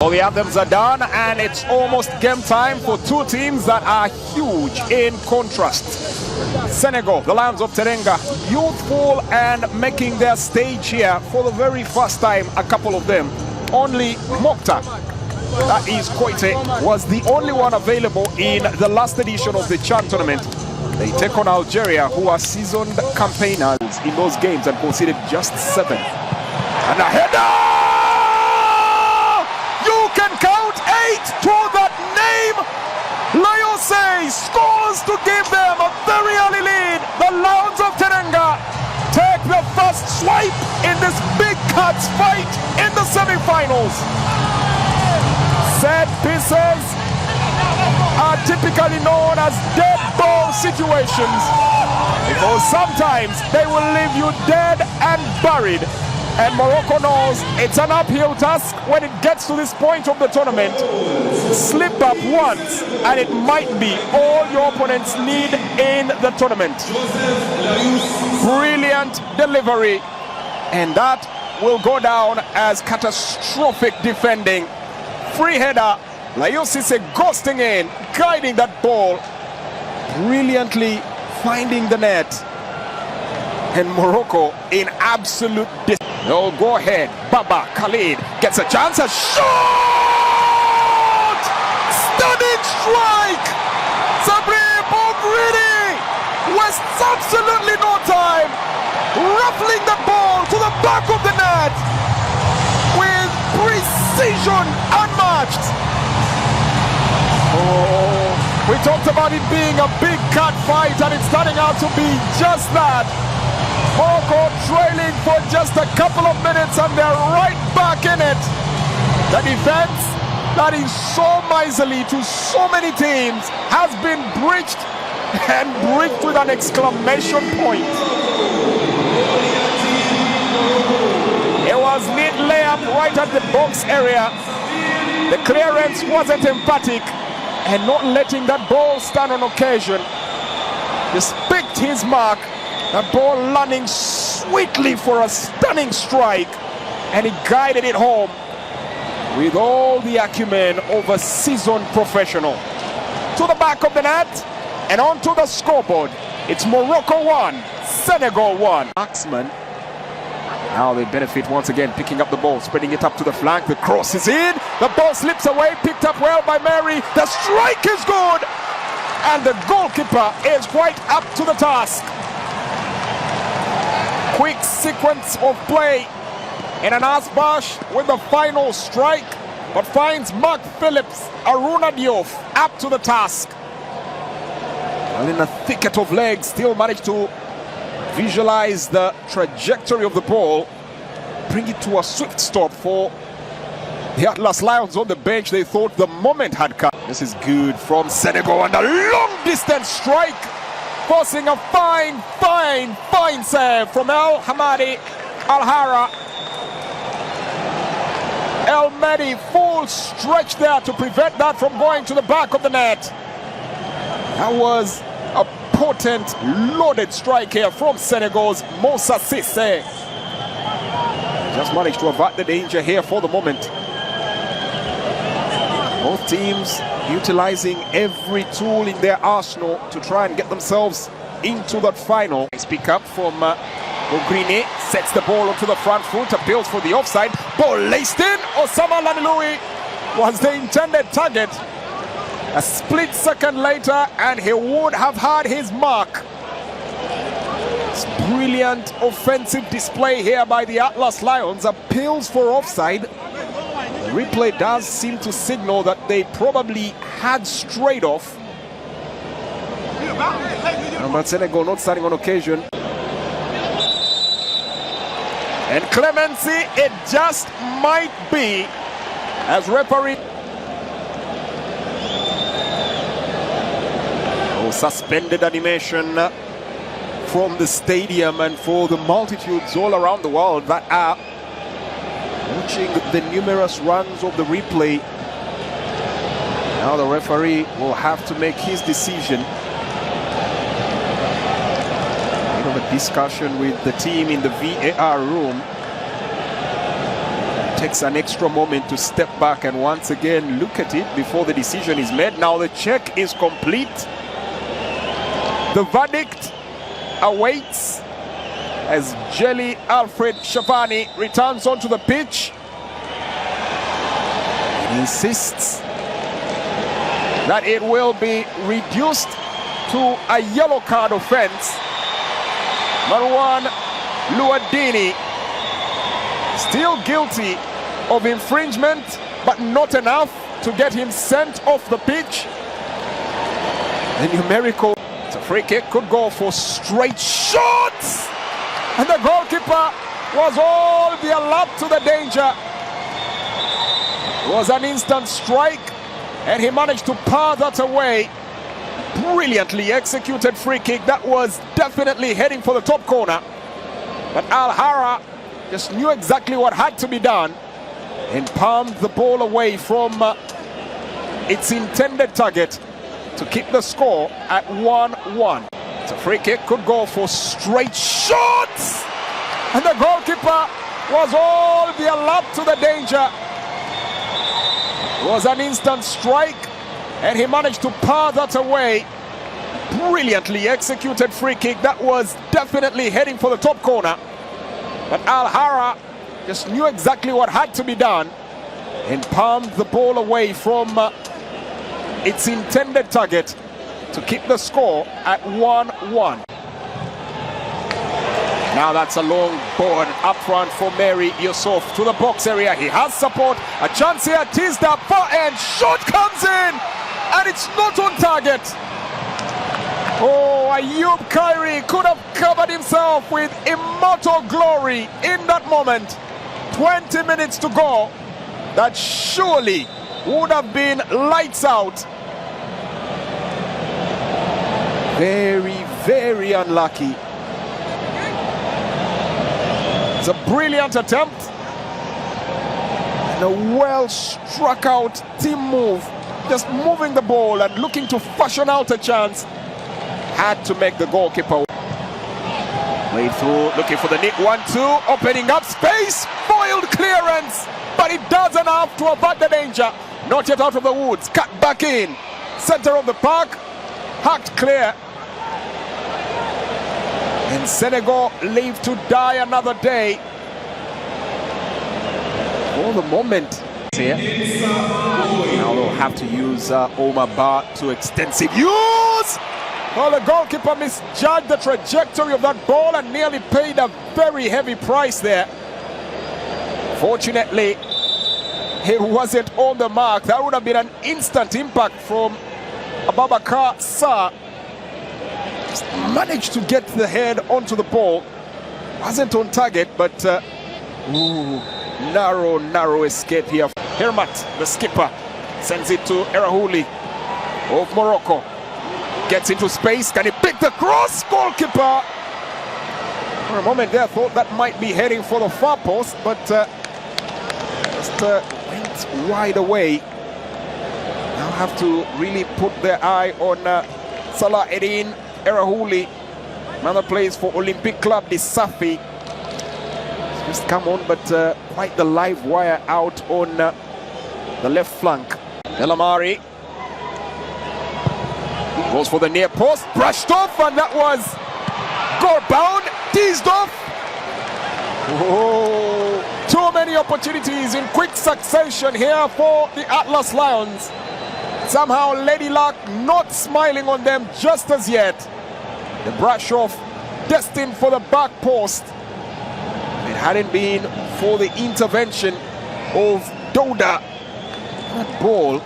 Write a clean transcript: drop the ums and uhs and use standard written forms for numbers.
The anthems are done, and it's almost game time for two teams that are huge in contrast. Senegal, the Lions of Teranga, youthful and making their stage here for the very first time, a couple of them. Only Mokhtar, that is Koite, was the only one available in the last edition of the CHAN tournament. They take on Algeria, who are seasoned campaigners in those games and conceded just 7. And a header! You can count 8 to that name. Layose scores to give them a very early lead. The Lions of Teranga take the first swipe in this big cuts fight in the semi-finals. Set pieces are typically known as dead ball situations, because sometimes they will leave you dead and buried. And Morocco knows it's an uphill task when it gets to this point of the tournament. Slip up once and it might be all your opponents need in the tournament. Brilliant delivery, and that will go down as catastrophic defending. Free header, Layosise ghosting in, guiding that ball, brilliantly finding the net. And Morocco in absolute distance. No, go ahead. Baba Khalid gets a chance. A shot! Stunning strike! Sabri Bogridi wastes absolutely no time, ruffling the ball to the back of the net with precision unmatched. Oh, we talked about it being a big cat fight, and it's turning out to be just that. Morocco trailing for just a couple of minutes, and they're right back in it. The defense that is so miserly to so many teams has been breached, and breached with an exclamation point. It was neat layup right at the box area. The clearance wasn't emphatic, and not letting that ball stand on occasion. Just picked his mark. The ball landing sweetly for a stunning strike, and he guided it home with all the acumen of a seasoned professional. To the back of the net and onto the scoreboard. It's Morocco 1, Senegal 1. Marksman. Now they benefit once again, picking up the ball, spreading it up to the flank. The cross is in. The ball slips away, picked up well by Mary. The strike is good, and the goalkeeper is quite up to the task. Quick sequence of play in an Asbash with the final strike, but finds Mark Phillips, Aruna Diouf up to the task. And in a thicket of legs, still managed to visualize the trajectory of the ball, bring it to a swift stop for the Atlas Lions on the bench. They thought the moment had come. This is good from Senegal, and a long distance strike, forcing a fine save from El Hamadi Al-Hara. El Medi full stretch there to prevent that from going to the back of the net. That was a potent, loaded strike here from Senegal's Moussa Cissé. Just managed to avert the danger here for the moment. Both teams utilizing every tool in their arsenal to try and get themselves into that final. Nice pick up from Ogrini, sets the ball onto the front foot, appeals for the offside. Ball laced in. Osama Lanilui was the intended target. A split second later, and he would have had his mark. It's brilliant offensive display here by the Atlas Lions. Appeals for offside. The replay does seem to signal that they probably had straight off. But Senegal not starting on occasion. And clemency, it just might be, as referee. Oh, suspended animation from the stadium and for the multitudes all around the world that are watching the numerous runs of the replay. Now the referee will have to make his decision. A discussion with the team in the VAR room. takes an extra moment to step back and once again look at it before the decision is made. Now the check is complete. The verdict awaits as Jelly Alfred Shavani returns onto the pitch. He insists that it will be reduced to a yellow card offense. Marwan Luadini still guilty of infringement, but not enough to get him sent off the pitch. The numerical, it's a free kick, could go for straight shots, and the goalkeeper was all the alert to the danger. It was an instant strike, and he managed to power that away. Brilliantly executed free kick that was definitely heading for the top corner, but Al-Hara just knew exactly what had to be done and palmed the ball away from its intended target to keep the score at 1-1. It's a free kick, could go for straight shots, and the goalkeeper was all the alert to the danger. It was an instant strike, and he managed to power that away. Brilliantly executed free kick that was definitely heading for the top corner, but Al-Hara just knew exactly what had to be done and palmed the ball away from its intended target to keep the score at 1-1. Now that's a long ball up front for Mary Yusuf to the box area. He has support, a chance here, teased up, far end, shot comes in, and it's not on target. Oh, Ayub Khairi could have covered himself with immortal glory in that moment. 20 minutes to go. That surely would have been lights out. Very, very unlucky. It's a brilliant attempt and a well struck out team move. Just moving the ball and looking to fashion out a chance. Had to make the goalkeeper. Played through, looking for the nick, 1-2, opening up space, foiled clearance, but it does enough to avert the danger. Not yet out of the woods, cut back in, center of the park, hacked clear. And Senegal live to die another day. For the moment here. Now they'll have to use Omar Ba to extensive use. Well, the goalkeeper misjudged the trajectory of that ball and nearly paid a very heavy price there. Fortunately, it wasn't on the mark. That would have been an instant impact from Ababakar Sarr. Just managed to get the head onto the ball. Wasn't on target, but narrow escape here. Hermat, the skipper, sends it to Erahuli of Morocco. Gets into space, can he pick the cross? Goalkeeper! For a moment there, thought that might be heading for the far post, but just went wide away. Now have to really put their eye on Salah Eddin Erahuli. Another plays for Olympic Club de Safi. Just come on, but quite the live wire out on the left flank. Elamari goes for the near post, brushed off, and that was goal bound, teased off. Oh, too many opportunities in quick succession here for the Atlas Lions. Somehow Lady Luck not smiling on them just as yet. The brush off destined for the back post. If it hadn't been for the intervention of Douda, that ball